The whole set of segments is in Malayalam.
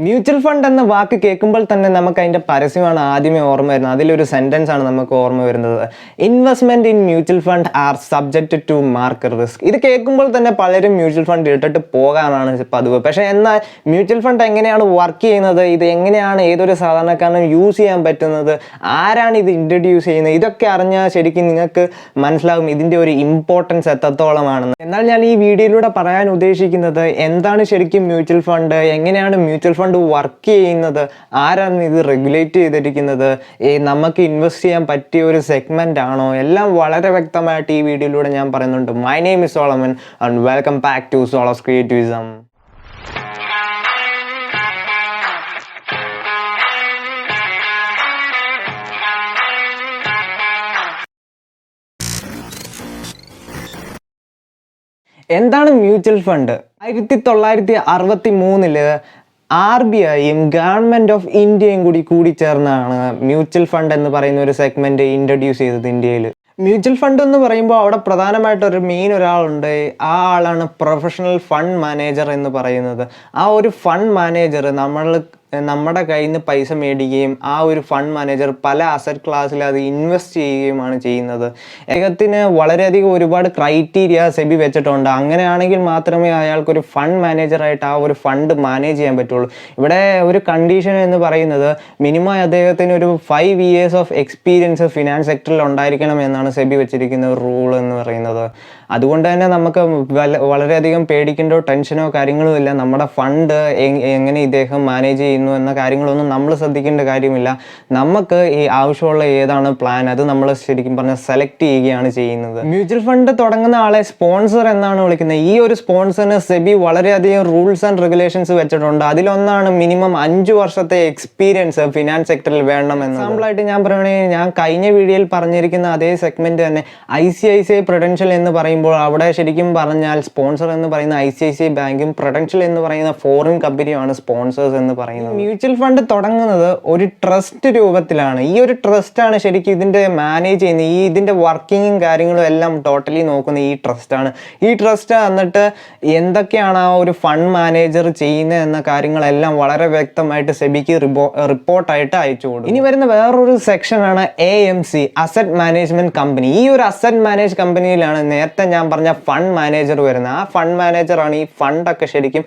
മ്യൂച്വൽ ഫണ്ട് എന്ന വാക്ക് കേൾക്കുമ്പോൾ തന്നെ നമുക്ക് അതിൻ്റെ പരസ്യമാണ് ആദ്യമേ ഓർമ്മ വരുന്നത്. അതിലൊരു സെൻറ്റൻസ് ആണ് നമുക്ക് ഓർമ്മ വരുന്നത്, investment in mutual fund are subject to market risk. ഇത് കേൾക്കുമ്പോൾ തന്നെ പലരും മ്യൂച്വൽ ഫണ്ട് ഇട്ടിട്ട് പോകാനാണ് പതിവ്. പക്ഷേ എന്നാൽ മ്യൂച്വൽ ഫണ്ട് എങ്ങനെയാണ് വർക്ക് ചെയ്യുന്നത്, ഇത് എങ്ങനെയാണ് ഏതൊരു സാധാരണക്കാരനും യൂസ് ചെയ്യാൻ പറ്റുന്നത്, ആരാണ് ഇത് ഇൻട്രൊഡ്യൂസ് ചെയ്യുന്നത്, ഇതൊക്കെ അറിഞ്ഞാൽ ശരിക്കും നിങ്ങൾക്ക് മനസ്സിലാകും ഇതിൻ്റെ ഒരു ഇമ്പോർട്ടൻസ് എത്രത്തോളമാണെന്ന്. എന്നാൽ ഞാൻ ഈ വീഡിയോയിലൂടെ പറയാൻ ഉദ്ദേശിക്കുന്നത് എന്താണ് ശരിക്കും മ്യൂച്വൽ ഫണ്ട്, എങ്ങനെയാണ് മ്യൂച്വൽ ഫണ്ട് വർക്ക് ചെയ്യുന്നത്, ആരാണ് ഇത് റെഗുലേറ്റ് ചെയ്തിരിക്കുന്നത്, നമുക്ക് ഇൻവെസ്റ്റ് ചെയ്യാൻ പറ്റിയ ഒരു സെഗ്മെന്റ് ആണോ, എല്ലാം വളരെ വ്യക്തമായിട്ട് ഈ വീഡിയോയിലൂടെ ഞാൻ പറയുന്നുണ്ട്. My name is Solomon and welcome back to soloscreativism. എന്താണ് മ്യൂച്വൽ ഫണ്ട്? 1963 RBIയും ഗവൺമെൻറ് ഓഫ് ഇന്ത്യയും കൂടി ചേർന്നാണ് മ്യൂച്വൽ ഫണ്ട് എന്ന് പറയുന്ന ഒരു സെഗ്മെന്റ് ഇൻട്രൊഡ്യൂസ് ചെയ്തത് ഇന്ത്യയിൽ. മ്യൂച്വൽ ഫണ്ട് എന്ന് പറയുമ്പോൾ അവിടെ പ്രധാനമായിട്ടൊരു മെയിൻ ഒരാളുണ്ട്, ആ ആളാണ് പ്രൊഫഷണൽ ഫണ്ട് മാനേജർ എന്ന് പറയുന്നത്. ആ ഒരു ഫണ്ട് മാനേജർ നമ്മുടെ കയ്യിൽ നിന്ന് പൈസ മേടിക്കുകയും ആ ഒരു ഫണ്ട് മാനേജർ പല അസറ്റ് ക്ലാസ്സിൽ അത് ഇൻവെസ്റ്റ് ചെയ്യുകയുമാണ് ചെയ്യുന്നത്. അദ്ദേഹത്തിന് വളരെയധികം ഒരുപാട് ക്രൈറ്റീരിയ സെബി വെച്ചിട്ടുണ്ട്. അങ്ങനെയാണെങ്കിൽ മാത്രമേ അയാൾക്കൊരു ഫണ്ട് മാനേജറായിട്ട് ആ ഒരു ഫണ്ട് മാനേജ് ചെയ്യാൻ പറ്റുള്ളൂ. ഇവിടെ ഒരു കണ്ടീഷൻ എന്ന് പറയുന്നത് മിനിമം അദ്ദേഹത്തിന് ഒരു 5 years ഓഫ് എക്സ്പീരിയൻസ് ഫിനാൻസ് സെക്ടറിൽ ഉണ്ടായിരിക്കണം എന്നാണ് സെബി വെച്ചിരിക്കുന്ന ഒരു റൂൾ എന്ന് പറയുന്നത്. അതുകൊണ്ട് തന്നെ നമുക്ക് വളരെയധികം പേടിക്കേണ്ടോ ടെൻഷനോ കാര്യങ്ങളോ ഇല്ല. നമ്മുടെ ഫണ്ട് എങ്ങനെ ഇദ്ദേഹം മാനേജ് ചെയ്യുന്നു എന്ന കാര്യങ്ങളൊന്നും നമ്മൾ ശ്രദ്ധിക്കേണ്ട കാര്യമില്ല. നമുക്ക് ഈ ആവശ്യമുള്ള ഏതാണ് പ്ലാൻ അത് നമ്മൾ ശരിക്കും പറഞ്ഞാൽ സെലക്ട് ചെയ്യുകയാണ് ചെയ്യുന്നത്. മ്യൂച്വൽ ഫണ്ട് തുടങ്ങുന്ന ആളെ സ്പോൺസർ എന്നാണ് വിളിക്കുന്നത്. ഈ ഒരു സ്പോൺസറിന് സെബി വളരെയധികം റൂൾസ് ആൻഡ് റെഗുലേഷൻസ് വെച്ചിട്ടുണ്ട്. അതിലൊന്നാണ് മിനിമം 5 വർഷത്തെ എക്സ്പീരിയൻസ് ഫിനാൻസ് സെക്ടറിൽ വേണമെന്ന്. എക്സാമ്പിളായിട്ട് ഞാൻ പറയുകയാണെങ്കിൽ ഞാൻ കഴിഞ്ഞ വീഡിയോയിൽ പറഞ്ഞിരിക്കുന്ന അതേ സെഗ്മെന്റ് തന്നെ ICICI പ്രൊഡൻഷ്യൽ എന്ന് പറയുമ്പോൾ അവിടെ ശരിക്കും പറഞ്ഞാൽ സ്പോൺസർ എന്ന് പറയുന്ന ICICI ബാങ്കും പ്രൊഡൻഷ്യൽ എന്ന് പറയുന്ന ഫോറിൻ കമ്പനിയുമാണ് സ്പോൺസേഴ്സ് എന്ന് പറയുന്നത്. മ്യൂച്വൽ ഫണ്ട് തുടങ്ങുന്നത് ഒരു ട്രസ്റ്റ് രൂപത്തിലാണ്. ഈ ഒരു ട്രസ്റ്റാണ് ശരിക്കും ഇതിൻ്റെ മാനേജ് ചെയ്യുന്നത്. ഇതിൻ്റെ വർക്കിങ്ങും കാര്യങ്ങളും എല്ലാം ടോട്ടലി നോക്കുന്നത് ഈ ട്രസ്റ്റാണ്. ഈ ട്രസ്റ്റ് എന്നിട്ട് എന്തൊക്കെയാണ് ആ ഒരു ഫണ്ട് മാനേജർ ചെയ്യുന്നത് എന്ന കാര്യങ്ങളെല്ലാം വളരെ വ്യക്തമായിട്ട് സെബിക്ക് റിപ്പോർട്ടായിട്ട് അയച്ചു കൊടുക്കും. ഇനി വരുന്ന വേറൊരു സെക്ഷനാണ് AMC, അസറ്റ് മാനേജ്മെന്റ് കമ്പനി. ഈ ഒരു അസറ്റ് മാനേജ് കമ്പനിയിലാണ് നേരത്തെ ഞാൻ പറഞ്ഞ ഫണ്ട് മാനേജർ വരുന്നത്. ആ ഫണ്ട് മാനേജറാണ് ഈ ഫണ്ടൊക്കെ ശരിക്കും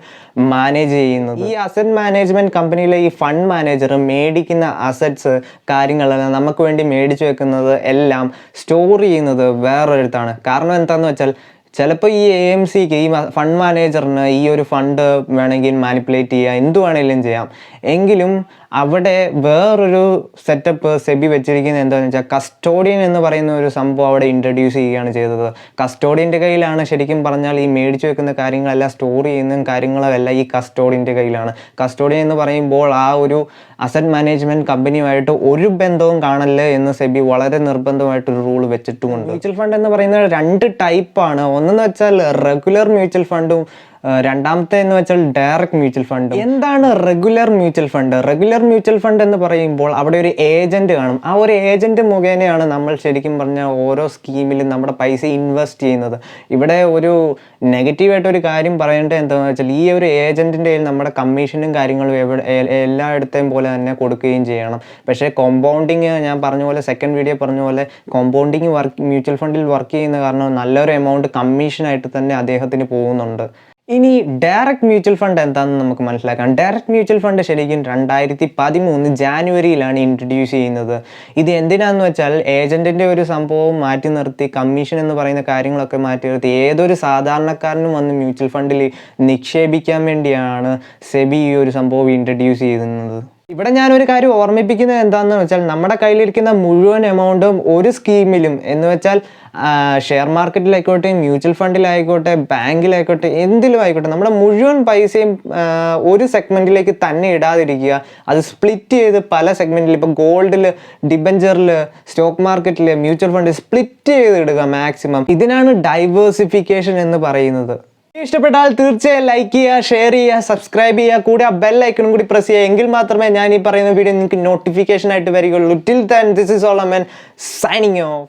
മാനേജ് ചെയ്യുന്നത്. ഈ അസറ്റ് മാനേജ്മെന്റ് കമ്പനിയിലെ ഈ ഫണ്ട് മാനേജർ മേടിക്കുന്ന അസറ്റ്സ് കാര്യങ്ങളെല്ലാം നമുക്ക് വേണ്ടി മേടിച്ചു വെക്കുന്നത് എല്ലാം സ്റ്റോർ ചെയ്യുന്നത് വേറൊരിടത്താണ്. കാരണം എന്താണെന്ന് വെച്ചാൽ ചിലപ്പോൾ ഈ AMCക്ക് ഈ ഫണ്ട് മാനേജറിന് ഈ ഒരു ഫണ്ട് വേണമെങ്കിൽ മാനിപ്പുലേറ്റ് ചെയ്യാം, എന്തു വേണമെങ്കിലും ചെയ്യാം. എങ്കിലും അവിടെ വേറൊരു സെറ്റപ്പ് സെബി വെച്ചിരിക്കുന്നത് എന്താണെന്ന് വെച്ചാൽ കസ്റ്റോഡിയൻ എന്ന് പറയുന്ന ഒരു സംഭവം അവിടെ ഇൻട്രൊഡ്യൂസ് ചെയ്യുകയാണ് ചെയ്തത്. കസ്റ്റോഡിയൻ്റെ കയ്യിലാണ് ശരിക്കും പറഞ്ഞാൽ ഈ മേടിച്ചു വെക്കുന്ന കാര്യങ്ങളെല്ലാം സ്റ്റോർ ചെയ്യുന്ന കാര്യങ്ങളെല്ലാം ഈ കസ്റ്റോഡിയൻ്റെ കയ്യിലാണ്. കസ്റ്റോഡിയൻ എന്ന് പറയുമ്പോൾ ആ ഒരു അസറ്റ് മാനേജ്മെൻറ്റ് കമ്പനിയുമായിട്ട് ഒരു ബന്ധവും കാണില്ല എന്ന് സെബി വളരെ നിർബന്ധമായിട്ടൊരു റൂൾ വെച്ചിട്ടുമുണ്ട്. മ്യൂച്വൽ ഫണ്ട് എന്ന് പറയുന്നത് 2 ടൈപ്പാണ്. ഒന്നെന്ന് വെച്ചാൽ റെഗുലർ മ്യൂച്വൽ ഫണ്ടും രണ്ടാമത്തെ എന്ന് വെച്ചാൽ ഡയറക്റ്റ് മ്യൂച്വൽ ഫണ്ട്. എന്താണ് regular mutual fund? Regular mutual fund എന്ന് പറയുമ്പോൾ അവിടെ ഒരു ഏജന്റ് കാണും. ആ ഒരു ഏജന്റ് മുഖേനയാണ് നമ്മൾ ശരിക്കും പറഞ്ഞാൽ ഓരോ സ്കീമിലും നമ്മുടെ പൈസ ഇൻവെസ്റ്റ് ചെയ്യുന്നത്. ഇവിടെ ഒരു നെഗറ്റീവായിട്ടൊരു കാര്യം പറയേണ്ടത് എന്താണെന്ന് വെച്ചാൽ ഈ ഒരു ഏജന്റിൻ്റെ കയ്യിൽ നമ്മുടെ കമ്മീഷനും കാര്യങ്ങളും എല്ലായിടത്തെയും പോലെ തന്നെ കൊടുക്കുകയും ചെയ്യണം. പക്ഷേ കോമ്പൗണ്ടിങ് ഞാൻ പറഞ്ഞ പോലെ സെക്കൻഡ് വീഡിയോ പറഞ്ഞ പോലെ കോമ്പൗണ്ടിങ് മ്യൂച്വൽ ഫണ്ടിൽ വർക്ക് ചെയ്യുന്ന കാരണം നല്ലൊരു എമൗണ്ട് കമ്മീഷനായിട്ട് തന്നെ അദ്ദേഹത്തിന് പോകുന്നുണ്ട്. ഇനി ഡയറക്റ്റ് മ്യൂച്വൽ ഫണ്ട് എന്താണെന്ന് നമുക്ക് മനസ്സിലാക്കാം. ഡയറക്റ്റ് മ്യൂച്വൽ ഫണ്ട് ശരിക്കും 2013 ജാനുവരിയിലാണ് ഇൻട്രൊഡ്യൂസ് ചെയ്യുന്നത്. ഇത് എന്തിനാന്ന് വെച്ചാൽ ഏജന്റിൻ്റെ ഒരു സംഭവം മാറ്റി നിർത്തി കമ്മീഷൻ എന്ന് പറയുന്ന കാര്യങ്ങളൊക്കെ മാറ്റി നിർത്തി ഏതൊരു സാധാരണക്കാരനും വന്ന് മ്യൂച്വൽ ഫണ്ടിൽ നിക്ഷേപിക്കാൻ വേണ്ടിയാണ് സെബി ഈ ഒരു സംഭവം ഇൻട്രൊഡ്യൂസ് ചെയ്യുന്നത്. ഇവിടെ ഞാനൊരു കാര്യം ഓർമ്മിപ്പിക്കുന്നത് എന്താണെന്ന് വെച്ചാൽ നമ്മുടെ കയ്യിലിരിക്കുന്ന മുഴുവൻ എമൗണ്ടും ഒരു സ്കീമിലും എന്ന് വെച്ചാൽ ഷെയർ മാർക്കറ്റിലായിക്കോട്ടെ, മ്യൂച്വൽ ഫണ്ടിലായിക്കോട്ടെ, ബാങ്കിലായിക്കോട്ടെ, എന്തിലും ആയിക്കോട്ടെ നമ്മുടെ മുഴുവൻ പൈസയും ഒരു സെഗ്മെൻറ്റിലേക്ക് തന്നെ ഇടാതിരിക്കുക. അത് സ്പ്ലിറ്റ് ചെയ്ത് പല സെഗ്മെൻറ്റിൽ, ഇപ്പോൾ ഗോൾഡിൽ, ഡിബഞ്ചറിൽ, സ്റ്റോക്ക് മാർക്കറ്റിൽ, മ്യൂച്വൽ ഫണ്ട് സ്പ്ലിറ്റ് ചെയ്ത് ഇടുക മാക്സിമം. ഇതിനാണ് ഡൈവേഴ്സിഫിക്കേഷൻ എന്ന് പറയുന്നത്. ഇഷ്ടപ്പെട്ടാൽ തീർച്ചയായും ലൈക്ക് ചെയ്യുക, ഷെയർ ചെയ്യുക, സബ്സ്ക്രൈബ് ചെയ്യുക, കൂടെ ആ ബെൽ ഐക്കണും കൂടി പ്രസ് ചെയ്യുക. എങ്കിൽ മാത്രമേ ഞാൻ ഈ പറയുന്ന വീഡിയോ നിങ്ങൾക്ക് നോട്ടിഫിക്കേഷൻ ആയിട്ട് വരികയുള്ളൂ. Till then this is Solomon signing off.